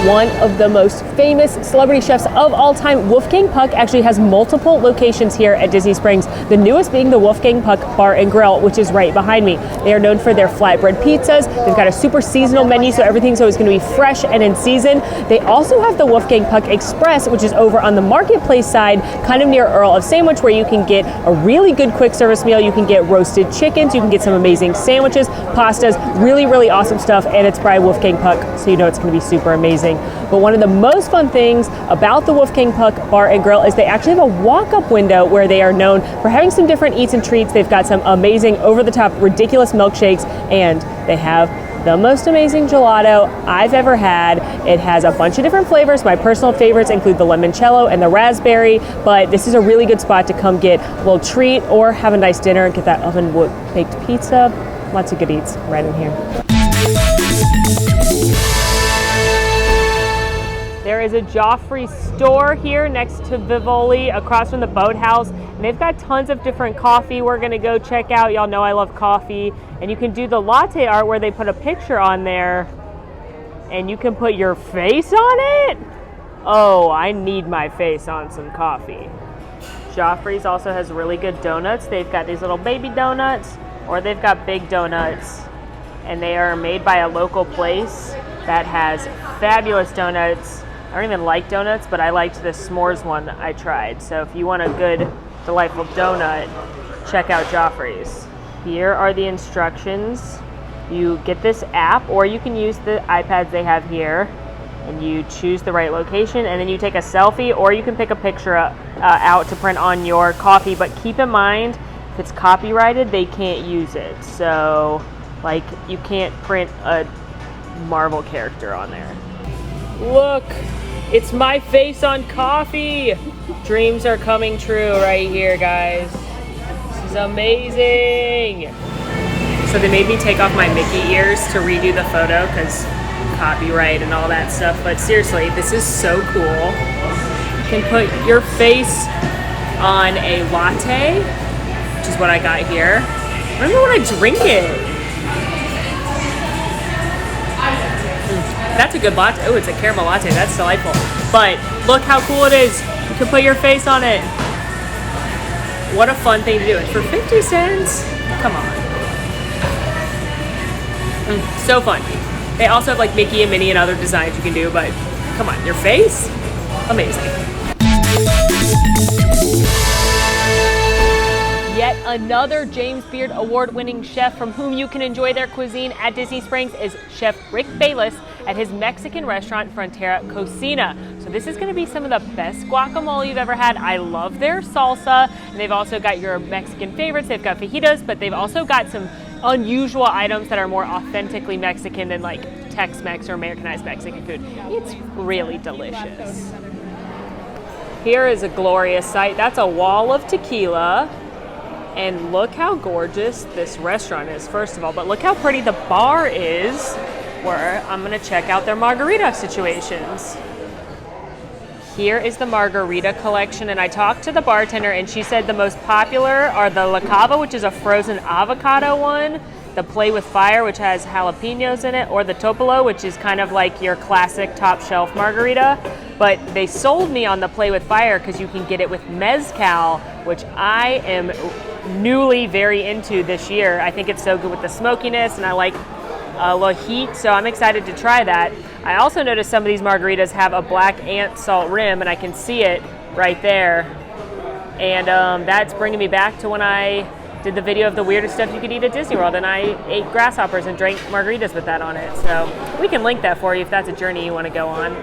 One of the most famous celebrity chefs of all time, Wolfgang Puck, actually has multiple locations here at Disney Springs, the newest being the Wolfgang Puck Bar and Grill, which is right behind me. They are known for their flatbread pizzas. They've got a super seasonal menu, so everything's always going to be fresh and in season. They also have the Wolfgang Puck Express, which is over on the marketplace side, kind of near Earl of Sandwich, where you can get a really good quick service meal. You can get roasted chickens, you can get some amazing sandwiches, pastas, really, really awesome stuff, and it's by Wolfgang Puck, so you know it's going to be super amazing. But one of the most fun things about the Wolfgang Puck Bar and Grill is they actually have a walk-up window where they are known for having some different eats and treats. They've got some amazing, over-the-top, ridiculous milkshakes, and they have the most amazing gelato I've ever had. It has a bunch of different flavors. My personal favorites include the limoncello and the raspberry, but this is a really good spot to come get a little treat or have a nice dinner and get that oven-baked pizza. Lots of good eats right in here. There is a Geoffreys store here next to Vivoli, across from the Boathouse, and they've got tons of different coffee we're gonna go check out. Y'all know I love coffee, and you can do the latte art where they put a picture on there, and you can put your face on it? Oh, I need my face on some coffee. Geoffreys also has really good donuts. They've got these little baby donuts, or they've got big donuts, and they are made by a local place that has fabulous donuts. I don't even like donuts, but I liked the s'mores one I tried. So if you want a good, delightful donut, check out Geoffreys. Here are the instructions. You get this app, or you can use the iPads they have here, and you choose the right location, and then you take a selfie, or you can pick a picture out to print on your coffee. But keep in mind, if it's copyrighted, they can't use it. So, like, you can't print a Marvel character on there. Look, it's my face on coffee. Dreams are coming true right here, guys. This is amazing. So they made me take off my Mickey ears to redo the photo because copyright and all that stuff. But seriously, this is so cool. You can put your face on a latte, which is what I got here. I don't know when I drink it. That's a good latte. Oh, it's a caramel latte. That's delightful. But look how cool it is. You can put your face on it. What a fun thing to do. And for 50 cents, come on. So fun. They also have like Mickey and Minnie and other designs you can do, but come on, your face? Amazing. Yet another James Beard award-winning chef from whom you can enjoy their cuisine at Disney Springs is Chef Rick Bayless at his Mexican restaurant Frontera Cocina. So this is going to be some of the best guacamole you've ever had. I love their salsa, and they've also got your Mexican favorites. They've got fajitas, but they've also got some unusual items that are more authentically Mexican than like Tex-Mex or Americanized Mexican food. It's really delicious. Here is a glorious sight. That's a wall of tequila. And look how gorgeous this restaurant is, first of all. But look how pretty the bar is, where I'm going to check out their margarita situations. Here is the margarita collection, and I talked to the bartender, and she said the most popular are the La Cava, which is a frozen avocado one, the Play with Fire, which has jalapenos in it, or the Topolo, which is kind of like your classic top shelf margarita. But they sold me on the Play with Fire because you can get it with mezcal, which I am newly very into this year. I think it's so good with the smokiness, and I like a little heat, so I'm excited to try that. I also noticed some of these margaritas have a black ant salt rim, and I can see it right there. And that's bringing me back to when I did the video of the weirdest stuff you could eat at Disney World, and I ate grasshoppers and drank margaritas with that on it. So we can link that for you if that's a journey you want to go on.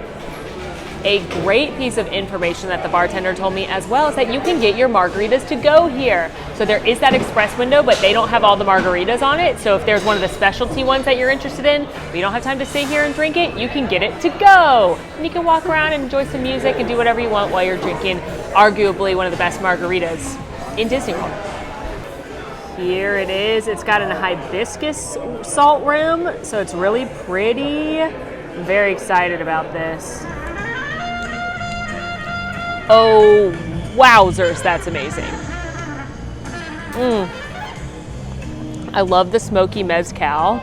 A great piece of information that the bartender told me as well is that you can get your margaritas to go here. So there is that express window, but they don't have all the margaritas on it. So if there's one of the specialty ones that you're interested in, but you don't have time to sit here and drink it, you can get it to go. And you can walk around and enjoy some music and do whatever you want while you're drinking arguably one of the best margaritas in Disney World. Here it is. It's got a hibiscus salt rim, so it's really pretty. I'm very excited about this. Oh, wowzers, that's amazing. I love the smoky mezcal.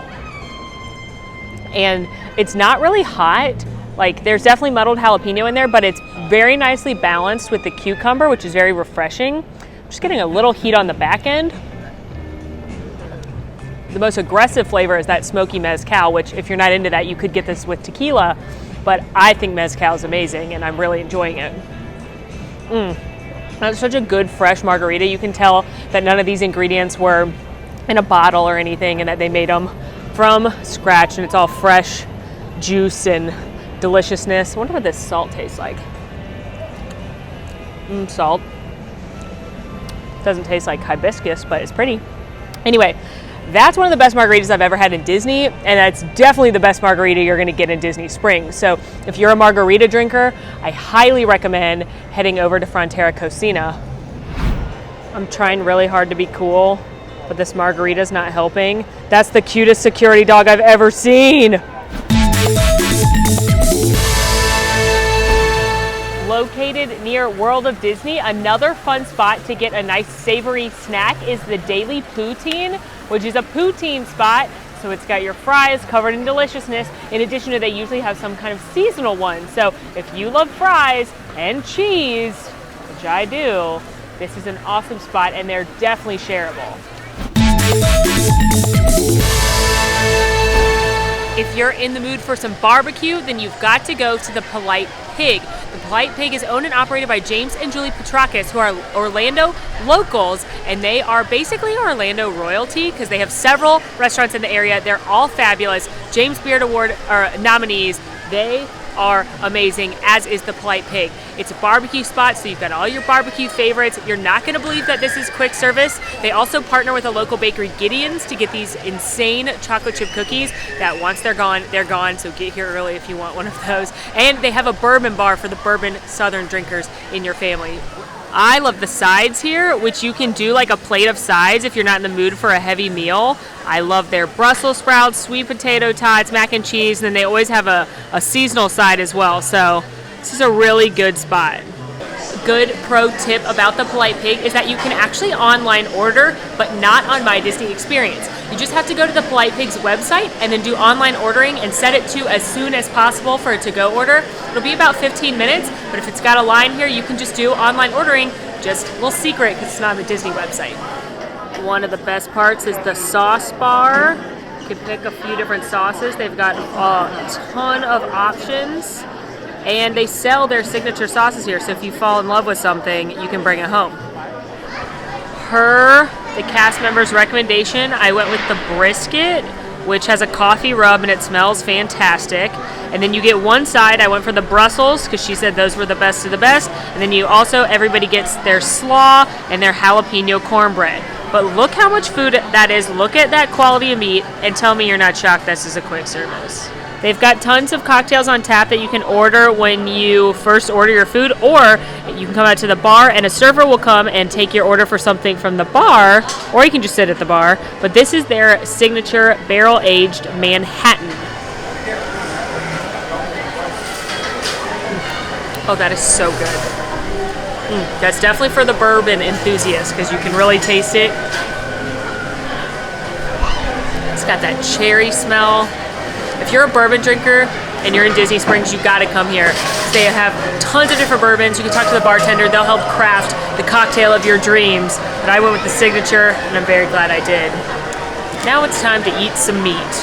And it's not really hot. Like, there's definitely muddled jalapeno in there, but it's very nicely balanced with the cucumber, which is very refreshing. I'm just getting a little heat on the back end. The most aggressive flavor is that smoky mezcal, which if you're not into that, you could get this with tequila, but I think mezcal is amazing and I'm really enjoying it. That's such a good fresh margarita. You can tell that none of these ingredients were in a bottle or anything and that they made them from scratch, and it's all fresh juice and deliciousness. I wonder what this salt tastes like. Salt. Doesn't taste like hibiscus, but it's pretty. Anyway, that's one of the best margaritas I've ever had in Disney, and that's definitely the best margarita you're going to get in Disney Springs. So if you're a margarita drinker, I highly recommend heading over to Frontera Cocina. I'm trying really hard to be cool, but this margarita's not helping. That's the cutest security dog I've ever seen. Located near World of Disney, another fun spot to get a nice savory snack is the Daily Poutine, which is a poutine spot. So it's got your fries covered in deliciousness. In addition to, they usually have some kind of seasonal one. So if you love fries and cheese, which I do, this is an awesome spot, and they're definitely shareable. If you're in the mood for some barbecue, then you've got to go to the Polite Pig. The Polite Pig is owned and operated by James and Julie Petrakis, who are Orlando locals, and they are basically Orlando royalty because they have several restaurants in the area. They're all fabulous. James Beard Award nominees. They are amazing, as is the Polite Pig. It's a barbecue spot, so you've got all your barbecue favorites. You're not going to believe that this is quick service. They also partner with a local bakery, Gideon's, to get these insane chocolate chip cookies that once they're gone, so get here early if you want one of those. And they have a bourbon bar for the bourbon Southern drinkers in your family. I love the sides here, which you can do like a plate of sides if you're not in the mood for a heavy meal. I love their Brussels sprouts, sweet potato tots, mac and cheese, and then they always have a seasonal side as well. So this is a really good spot. good pro tip about the Polite Pig is that you can actually online order, but not on My Disney Experience. You just have to go to the Polite Pig's website and then do online ordering and set it to as soon as possible for a to-go order. It'll be about 15 minutes, but if it's got a line here, you can just do online ordering. Just a little secret because it's not on the Disney website. One of the best parts is the sauce bar. You can pick a few different sauces. They've got a ton of options. And they sell their signature sauces here, so if you fall in love with something, you can bring it home. Per the cast member's recommendation, I went with the brisket, which has a coffee rub and it smells fantastic. And then you get one side. I went for the Brussels because she said those were the best of the best. And then you also, everybody gets their slaw and their jalapeno cornbread. But look how much food that is. Look at that quality of meat and tell me you're not shocked this is a quick service. They've got tons of cocktails on tap that you can order when you first order your food, or you can come out to the bar and a server will come and take your order for something from the bar, or you can just sit at the bar. But this is their signature barrel-aged Manhattan. Oh, that is so good. That's definitely for the bourbon enthusiast because you can really taste it. It's got that cherry smell. If you're a bourbon drinker and you're in Disney Springs, you gotta come here. They have tons of different bourbons. You can talk to the bartender. They'll help craft the cocktail of your dreams. But I went with the signature, and I'm very glad I did. Now it's time to eat some meat.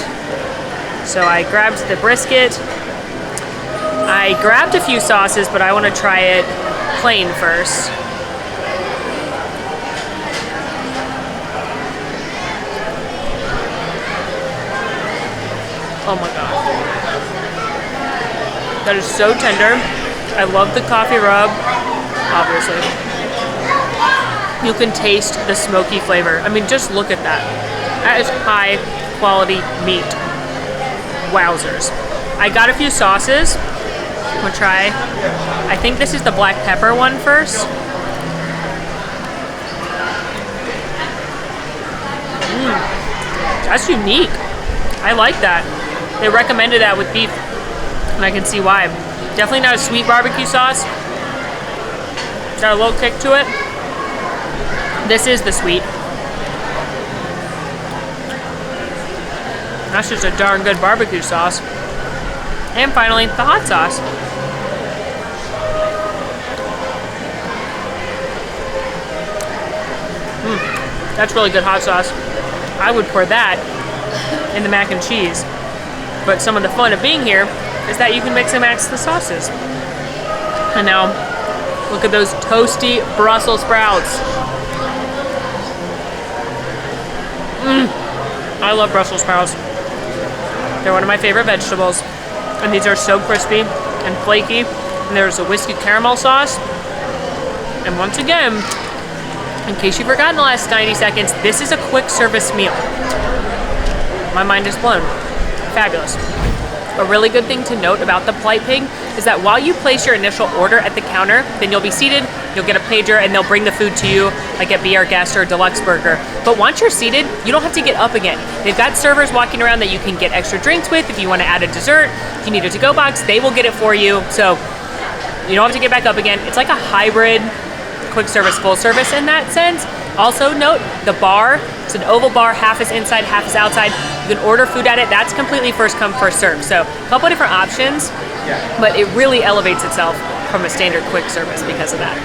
So I grabbed the brisket. I grabbed a few sauces, but I want to try it plain first. Oh my god. That is so tender. I love the coffee rub, obviously. You can taste the smoky flavor. I mean, just look at that. That is high quality meat. Wowzers. I got a few sauces. We'll try. I think this is the black pepper one first. That's unique. I like that. They recommended that with beef, and I can see why. Definitely not a sweet barbecue sauce. Got a little kick to it. This is the sweet. That's just a darn good barbecue sauce. And finally, the hot sauce. That's really good hot sauce. I would pour that in the mac and cheese. But some of the fun of being here is that you can mix and match the sauces. And now, look at those toasty Brussels sprouts. I love Brussels sprouts. They're one of my favorite vegetables. And these are so crispy and flaky. And there's a whiskey caramel sauce. And once again, in case you forgot in the last 90 seconds, this is a quick service meal. My mind is blown. Fabulous. A really good thing to note about the Polite Pig is that while you place your initial order at the counter, then you'll be seated, you'll get a pager, and they'll bring the food to you, like at Be Our Guest or Deluxe Burger. But once you're seated, you don't have to get up again. They've got servers walking around that you can get extra drinks with. If you want to add a dessert, if you need a to-go box, they will get it for you. So you don't have to get back up again. It's like a hybrid quick service, full service in that sense. Also note, the bar, it's an oval bar, half is inside, half is outside. You can order food at it. That's completely first come, first serve. So a couple of different options, but it really elevates itself from a standard quick service because of that.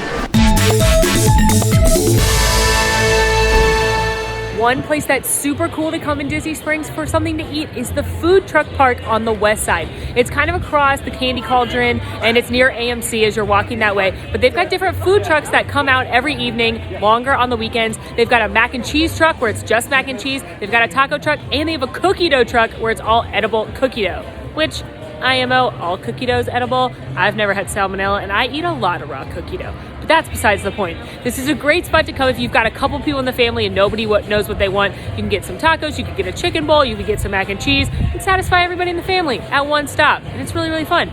One place that's super cool to come in Disney Springs for something to eat is the food truck park on the west side. It's kind of across the Candy Cauldron and it's near AMC as you're walking that way. But they've got different food trucks that come out every evening, longer on the weekends. They've got a mac and cheese truck where it's just mac and cheese. They've got a taco truck and they have a cookie dough truck where it's all edible cookie dough, which IMO, all cookie dough is edible. I've never had salmonella and I eat a lot of raw cookie dough. But that's besides the point. This is a great spot to come if you've got a couple people in the family and nobody knows what they want. You can get some tacos, you can get a chicken bowl, you can get some mac and cheese and satisfy everybody in the family at one stop. And it's really, really fun.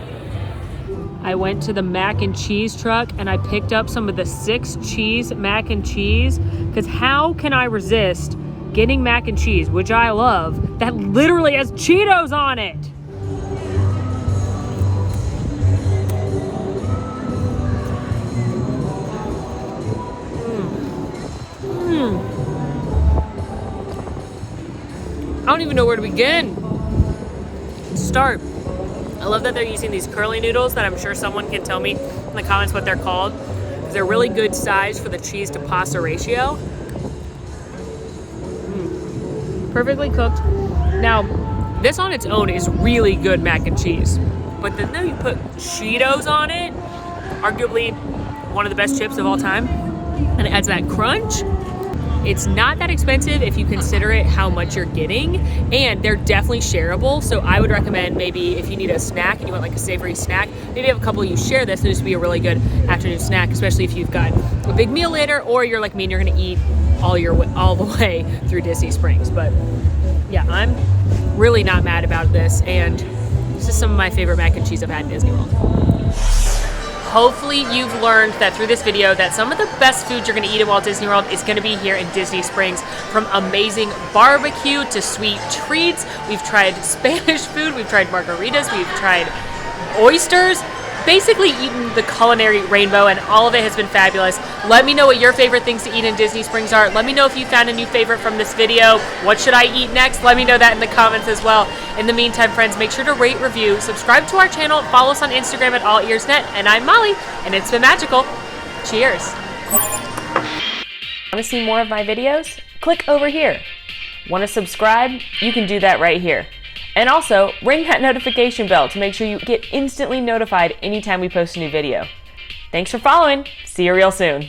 I went to the mac and cheese truck and I picked up some of the 6 cheese mac and cheese because how can I resist getting mac and cheese, which I love, that literally has Cheetos on it? don't even know where to begin. Start. I love that they're using these curly noodles that I'm sure someone can tell me in the comments what they're called. They're really good size for the cheese to pasta ratio. Perfectly cooked. Now, this on its own is really good mac and cheese. But then you put Cheetos on it, arguably one of the best chips of all time. And it adds that crunch. It's not that expensive if you consider it how much you're getting, and they're definitely shareable. So I would recommend maybe if you need a snack and you want like a savory snack, maybe have a couple of you share this, and this would be a really good afternoon snack, especially if you've got a big meal later, or you're like me and you're gonna eat all the way through Disney Springs. But yeah, I'm really not mad about this, and this is some of my favorite mac and cheese I've had in Disney World. Hopefully you've learned that through this video that some of the best food you're gonna eat at Walt Disney World is gonna be here in Disney Springs. From amazing barbecue to sweet treats. We've tried Spanish food, we've tried margaritas, we've tried oysters. Basically eaten the culinary rainbow, and all of it has been fabulous. Let me know what your favorite things to eat in Disney Springs are. Let me know if you found a new favorite from this video. What should I eat next? Let me know that in the comments as well. In the meantime, friends, make sure to rate, review, subscribe to our channel, follow us on Instagram at AllEars.net, and I'm Molly, and it's been magical. Cheers. Want to see more of my videos? Click over here. Want to subscribe? You can do that right here. And also, ring that notification bell to make sure you get instantly notified anytime we post a new video. Thanks for following. See you real soon.